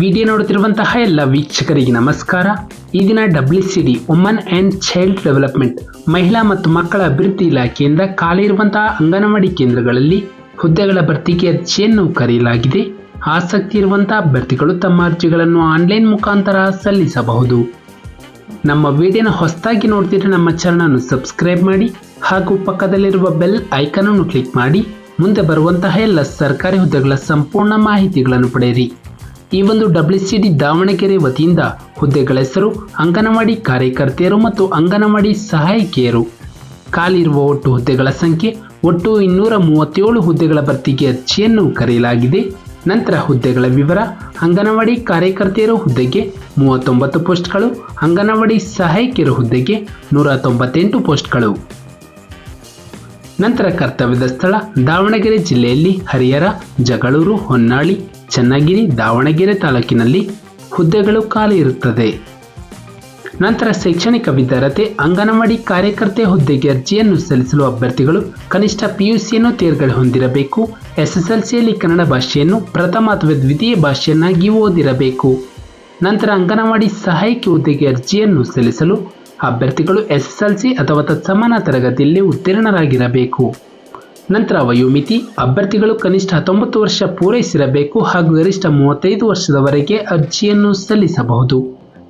Video ನೋಡುತ್ತಿರುವಂತಹ ಎಲ್ಲ ವೀಕ್ಷಕರಿಗೆ ನಮಸ್ಕಾರ. ಈ ದಿನ WCD woman and child development ಮಹಿಳಾ ಮತ್ತು ಮಕ್ಕಳ ಅಭಿವೃದ್ಧಿ ಇಲಾಖೆಯಿಂದ ಖಾಲಿ ಇರುವಂತಹ ಅಂಗನವಾಡಿ ಕೇಂದ್ರಗಳಲ್ಲಿ ಹುದ್ದೆಗಳ ಭರ್ತಿಗೆ ಅರ್ಜಿಯನ್ನು ಕರೆಯಲಾಗಿದೆ. ಆಸಕ್ತಿ ಇರುವಂತಹ ಅಭ್ಯರ್ಥಿಗಳು ತಮ್ಮ ಅರ್ಜಿಗಳನ್ನು ಆನ್ಲೈನ್ ಮುಖಾಂತರ ಸಲ್ಲಿಸಬಹುದು. ನಮ್ಮ ವಿಡಿಯೋನ ಹೊಸದಾಗಿ ನೋಡ್ತಿದ್ರೆ ನಮ್ಮ ಚಾನಲ್ ಸಬ್ಸ್ಕ್ರೈಬ್ ಮಾಡಿ ಹಾಗೂ ಪಕ್ಕದಲ್ಲಿರುವ ಬೆಲ್ ಐಕಾನ್ ಅನ್ನು ಕ್ಲಿಕ್ ಮಾಡಿ ಮುಂದೆ ಬರುವಂತಹ ಎಲ್ಲ ಸರ್ಕಾರಿ ಹುದ್ದೆಗಳ ಸಂಪೂರ್ಣ ಮಾಹಿತಿಗಳನ್ನು ಪಡೆಯಿರಿ. ಈ ಒಂದು WCD ದಾವಣಗೆರೆ ವತಿಯಿಂದ ಹುದ್ದೆಗಳ ಹೆಸರು ಅಂಗನವಾಡಿ ಕಾರ್ಯಕರ್ತೆಯರು ಮತ್ತು ಅಂಗನವಾಡಿ ಸಹಾಯಕಿಯರು. ಖಾಲಿ ಇರುವ ಒಟ್ಟು ಹುದ್ದೆಗಳ ಸಂಖ್ಯೆ ಒಟ್ಟು 237 ಹುದ್ದೆಗಳ ಭರ್ತಿಗೆ ಅರ್ಜಿಯನ್ನು ಕರೆಯಲಾಗಿದೆ. ನಂತರ ಹುದ್ದೆಗಳ ವಿವರ: ಅಂಗನವಾಡಿ ಕಾರ್ಯಕರ್ತೆಯರು ಹುದ್ದೆಗೆ 39 ಪೋಸ್ಟ್ಗಳು, ಅಂಗನವಾಡಿ ಸಹಾಯಕಿಯರು ಹುದ್ದೆಗೆ 198 ಪೋಸ್ಟ್ಗಳು. ನಂತರ ಕರ್ತವ್ಯದ ಸ್ಥಳ: ದಾವಣಗೆರೆ ಜಿಲ್ಲೆಯಲ್ಲಿ ಹರಿಹರ, ಜಗಳೂರು, ಹೊನ್ನಾಳಿ, ಚನ್ನಗಿರಿ, ದಾವಣಗೆರೆ ತಾಲೂಕಿನಲ್ಲಿ ಹುದ್ದೆಗಳು ಖಾಲಿ ಇರುತ್ತದೆ. ನಂತರ ಶೈಕ್ಷಣಿಕ ವಿದ್ಯಾರ್ಹತೆ: ಅಂಗನವಾಡಿ ಕಾರ್ಯಕರ್ತೆ ಹುದ್ದೆಗೆ ಅರ್ಜಿಯನ್ನು ಸಲ್ಲಿಸಲು ಅಭ್ಯರ್ಥಿಗಳು ಕನಿಷ್ಠ PUCಯನ್ನು ತೇರ್ಗಡೆ ಹೊಂದಿರಬೇಕು. SSLCಯಲ್ಲಿ ಕನ್ನಡ ಭಾಷೆಯನ್ನು ಪ್ರಥಮ ಅಥವಾ ದ್ವಿತೀಯ ಭಾಷೆಯನ್ನಾಗಿ ಓದಿರಬೇಕು. ನಂತರ ಅಂಗನವಾಡಿ ಸಹಾಯಕಿ ಹುದ್ದೆಗೆ ಅರ್ಜಿಯನ್ನು ಸಲ್ಲಿಸಲು ಅಭ್ಯರ್ಥಿಗಳು SSLC ಅಥವಾ ತತ್ಸಮಾನ ತರಗತಿಯಲ್ಲಿ ಉತ್ತೀರ್ಣರಾಗಿರಬೇಕು. ನಂತರ ವಯೋಮಿತಿ: ಅಭ್ಯರ್ಥಿಗಳು ಕನಿಷ್ಠ 19 ವರ್ಷ ಪೂರೈಸಿರಬೇಕು ಹಾಗೂ ಗರಿಷ್ಠ 35 ವರ್ಷದವರೆಗೆ ಅರ್ಜಿಯನ್ನು ಸಲ್ಲಿಸಬಹುದು.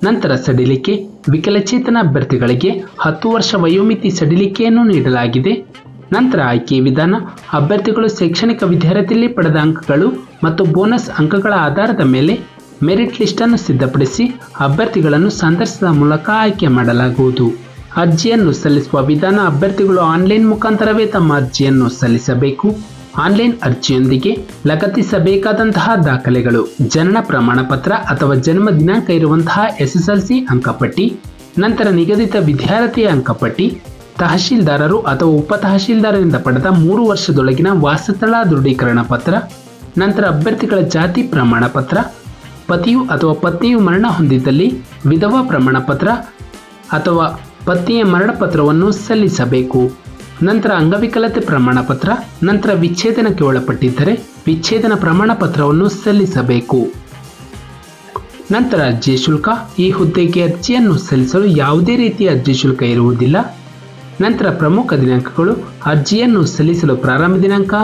ನಂತರ ಸಡಿಲಿಕೆ: ವಿಕಲಚೇತನ ಅಭ್ಯರ್ಥಿಗಳಿಗೆ 10 ವರ್ಷ ವಯೋಮಿತಿ ಸಡಿಲಿಕೆಯನ್ನು ನೀಡಲಾಗಿದೆ. ನಂತರ ಆಯ್ಕೆ ವಿಧಾನ: ಅಭ್ಯರ್ಥಿಗಳು ಶೈಕ್ಷಣಿಕ ವಿದ್ಯಾರ್ಹತೆಯಲ್ಲಿ ಪಡೆದ ಅಂಕಗಳು ಮತ್ತು ಬೋನಸ್ ಅಂಕಗಳ ಆಧಾರದ ಮೇಲೆ ಮೆರಿಟ್ ಲಿಸ್ಟನ್ನು ಸಿದ್ಧಪಡಿಸಿ ಅಭ್ಯರ್ಥಿಗಳನ್ನು ಸಂದರ್ಶನದ ಮೂಲಕ ಆಯ್ಕೆ ಮಾಡಲಾಗುವುದು. ಅರ್ಜಿಯನ್ನು ಸಲ್ಲಿಸುವ ವಿಧಾನ: ಅಭ್ಯರ್ಥಿಗಳು ಆನ್ಲೈನ್ ಮುಖಾಂತರವೇ ತಮ್ಮ ಅರ್ಜಿಯನ್ನು ಸಲ್ಲಿಸಬೇಕು. ಆನ್ಲೈನ್ ಅರ್ಜಿಯೊಂದಿಗೆ ಲಗತ್ತಿಸಬೇಕಾದಂತಹ ದಾಖಲೆಗಳು: ಜನನ ಪ್ರಮಾಣ ಪತ್ರ ಅಥವಾ ಜನ್ಮ ದಿನಾಂಕ ಇರುವಂತಹ SSLC ಅಂಕಪಟ್ಟಿ, ನಂತರ ನಿಗದಿತ ವಿದ್ಯಾರ್ಥಿಯ ಅಂಕಪಟ್ಟಿ, ತಹಶೀಲ್ದಾರರು ಅಥವಾ ಉಪ ತಹಶೀಲ್ದಾರರಿಂದ ಪಡೆದ 3 ವರ್ಷದೊಳಗಿನ ವಾಸಸ್ಥಳ ದೃಢೀಕರಣ ಪತ್ರ, ನಂತರ ಅಭ್ಯರ್ಥಿಗಳ ಜಾತಿ ಪ್ರಮಾಣ ಪತ್ರ, ಪತಿಯು ಅಥವಾ ಪತ್ನಿಯು ಮರಣ ಹೊಂದಿದ್ದಲ್ಲಿ ವಿಧವಾ ಪ್ರಮಾಣ ಪತ್ರ ಅಥವಾ ಪತ್ನಿಯ ಮರಣ ಪತ್ರವನ್ನು ಸಲ್ಲಿಸಬೇಕು. ನಂತರ ಅಂಗವಿಕಲತೆ ಪ್ರಮಾಣ ಪತ್ರ, ನಂತರ ವಿಚ್ಛೇದನಕ್ಕೆ ಒಳಪಟ್ಟಿದ್ದರೆ ವಿಚ್ಛೇದನ ಪ್ರಮಾಣ ಪತ್ರವನ್ನು ಸಲ್ಲಿಸಬೇಕು. ನಂತರ ಅರ್ಜಿ ಶುಲ್ಕ: ಈ ಹುದ್ದೆಗೆ ಅರ್ಜಿಯನ್ನು ಸಲ್ಲಿಸಲು ಯಾವುದೇ ರೀತಿಯ ಅರ್ಜಿ ಶುಲ್ಕ ಇರುವುದಿಲ್ಲ. ನಂತರ ಪ್ರಮುಖ ದಿನಾಂಕಗಳು: ಅರ್ಜಿಯನ್ನು ಸಲ್ಲಿಸಲು ಪ್ರಾರಂಭ ದಿನಾಂಕ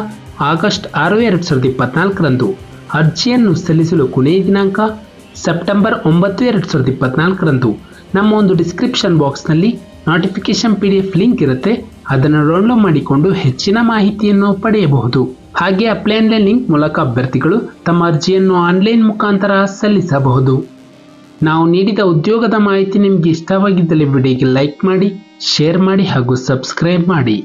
ಆಗಸ್ಟ್ 6, 2024ರಂದು. ಅರ್ಜಿಯನ್ನು ಸಲ್ಲಿಸಲು ಕೊನೆಯ ದಿನಾಂಕ ಸೆಪ್ಟೆಂಬರ್ 9, 2024ರಂದು. ನಮ್ಮ ಒಂದು ಡಿಸ್ಕ್ರಿಪ್ಷನ್ ಬಾಕ್ಸ್ನಲ್ಲಿ ನೋಟಿಫಿಕೇಶನ್ PDF ಲಿಂಕ್ ಇರುತ್ತೆ, ಅದನ್ನು ಡೌನ್ಲೋಡ್ ಮಾಡಿಕೊಂಡು ಹೆಚ್ಚಿನ ಮಾಹಿತಿಯನ್ನು ಪಡೆಯಬಹುದು. ಹಾಗೆ ಅಪ್ಲೈ ಆನ್ಲೈನ್ ಲಿಂಕ್ ಮೂಲಕ ಅಭ್ಯರ್ಥಿಗಳು ತಮ್ಮ ಅರ್ಜಿಯನ್ನು ಆನ್ಲೈನ್ ಮುಖಾಂತರ ಸಲ್ಲಿಸಬಹುದು. ನಾವು ನೀಡಿದ ಉದ್ಯೋಗದ ಮಾಹಿತಿ ನಿಮಗೆ ಇಷ್ಟವಾಗಿದ್ದಲ್ಲಿ ವಿಡಿಯೋಗೆ ಲೈಕ್ ಮಾಡಿ, ಶೇರ್ ಮಾಡಿ ಹಾಗೂ ಸಬ್ಸ್ಕ್ರೈಬ್ ಮಾಡಿ.